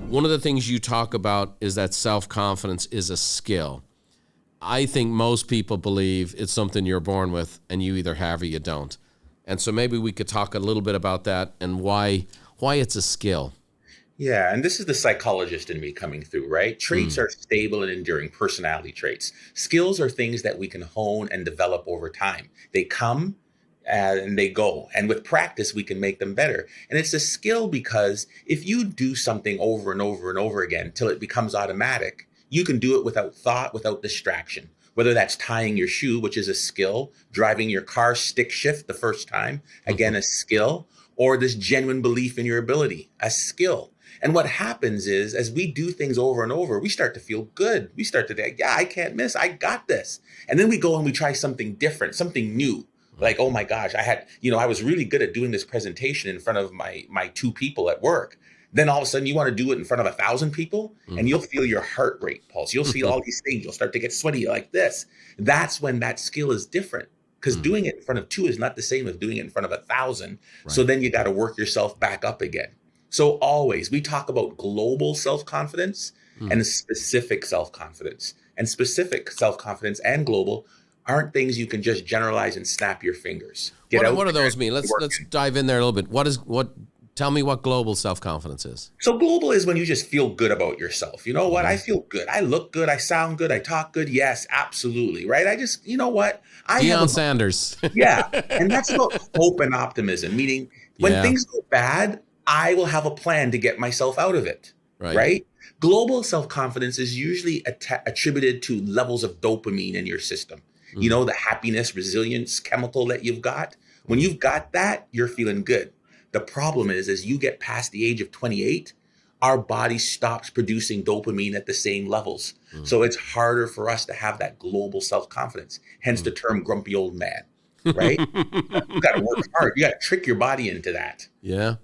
one of the things you talk about is that self-confidence is a skill. I think most people believe it's something you're born with and you either have or you don't. And so maybe we could talk a little bit about that and why it's a skill. Yeah, and this is the psychologist in me coming through, right? Traits are stable and enduring personality traits. Skills are things that we can hone and develop over time. They come and they go. And with practice, we can make them better. And it's a skill because if you do something over and over and over again till it becomes automatic, you can do it without thought, without distraction. Whether that's tying your shoe, which is a skill, driving your car stick shift the first time, again, a skill, or this genuine belief in your ability, a skill. And what happens is, as we do things over and over, we start to feel good. We start to think, yeah, I can't miss. I got this. And then we go and we try something different, something new. Like, oh my gosh, I was really good at doing this presentation in front of my two people at work. Then all of a sudden you want to do it in front of 1,000 people and you'll feel your heart rate pulse. You'll see all these things. You'll start to get sweaty like this. That's when that skill is different, because doing it in front of 2 is not the same as doing it in front of 1,000. Right. So then you got to work yourself back up again. So always we talk about global self-confidence and specific self-confidence. And specific self-confidence and global aren't things you can just generalize and snap your fingers. What do those mean? Let's dive in there a little bit. Tell me what global self-confidence is. So global is when you just feel good about yourself. You know what? I feel good. I look good. I sound good. I talk good. Yes, absolutely. Right? I just, you know what? Deion Sanders. Yeah. And that's about hope and optimism, meaning when things go bad, I will have a plan to get myself out of it. Right? Global self-confidence is usually attributed to levels of dopamine in your system. You know, the happiness, resilience chemical that you've got. When you've got that, you're feeling good. The problem is, as you get past the age of 28, our body stops producing dopamine at the same levels. So it's harder for us to have that global self-confidence, hence the term grumpy old man, right? You got to work hard. You got to trick your body into that. Yeah.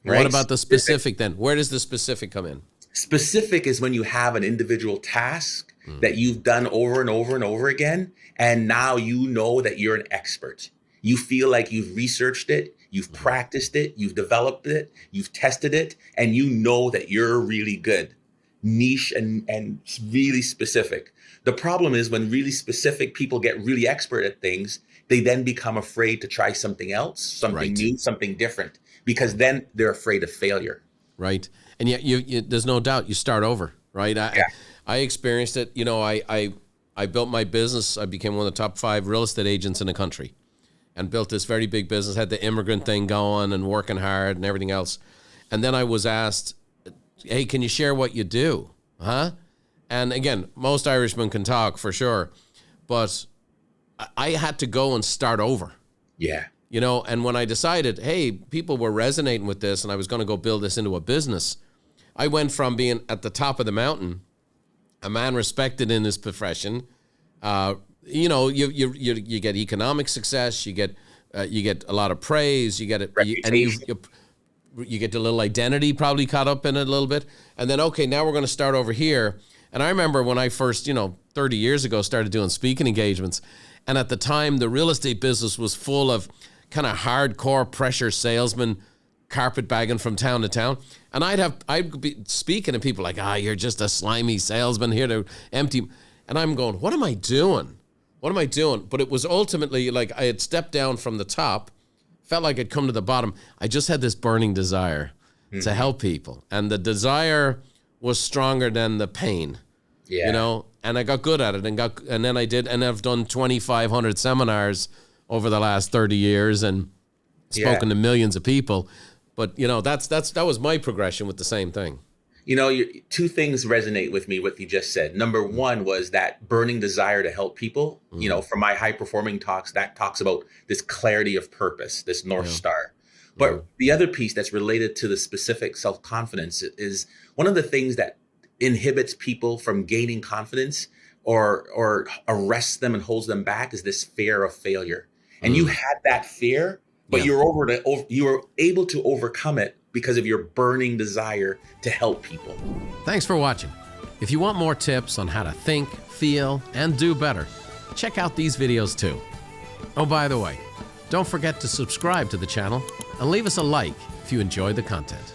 Right? What about the specific then? Where does the specific come in? Specific is when you have an individual task that you've done over and over and over again, and now you know that you're an expert. You feel like you've researched it, you've practiced it, you've developed it, you've tested it, and you know that you're really good. Niche and really specific. The problem is when really specific people get really expert at things, they then become afraid to try something else, something new, something different, because then they're afraid of failure. Right. And yet you there's no doubt you start over, right? I experienced it. You know, I built my business. I became one of the top 5 real estate agents in the country and built this very big business, had the immigrant thing going and working hard and everything else. And then I was asked, hey, can you share what you do? Huh? And again, most Irishmen can talk for sure, but I had to go and start over. Yeah. You know, and when I decided, hey, people were resonating with this and I was going to go build this into a business, I went from being at the top of the mountain, a man respected in his profession. You know, you get economic success, you get a lot of praise, you get it, and you get a little identity probably caught up in it a little bit, and then okay, now we're going to start over here. And I remember when I first, 30 years ago, started doing speaking engagements, and at the time the real estate business was full of kind of hardcore pressure salesmen carpetbagging from town to town. And I'd be speaking and people like, you're just a slimy salesman here to empty. And I'm going, what am I doing? What am I doing? But it was ultimately like I had stepped down from the top, felt like I'd come to the bottom. I just had this burning desire to help people. And the desire was stronger than the pain, and I got good at it and then I did. And I've done 2,500 seminars over the last 30 years and spoken to millions of people. But, that was my progression with the same thing. Two things resonate with me, what you just said. Number one was that burning desire to help people. From my high performing talks, that talks about this clarity of purpose, this North Star. But the other piece that's related to the specific self-confidence is one of the things that inhibits people from gaining confidence or arrests them and holds them back is this fear of failure. And you had that fear, but you were able to overcome it because of your burning desire to help people. Thanks for watching. If you want more tips on how to think, feel, and do better, check out these videos too. Oh, by the way, don't forget to subscribe to the channel and leave us a like if you enjoyed the content.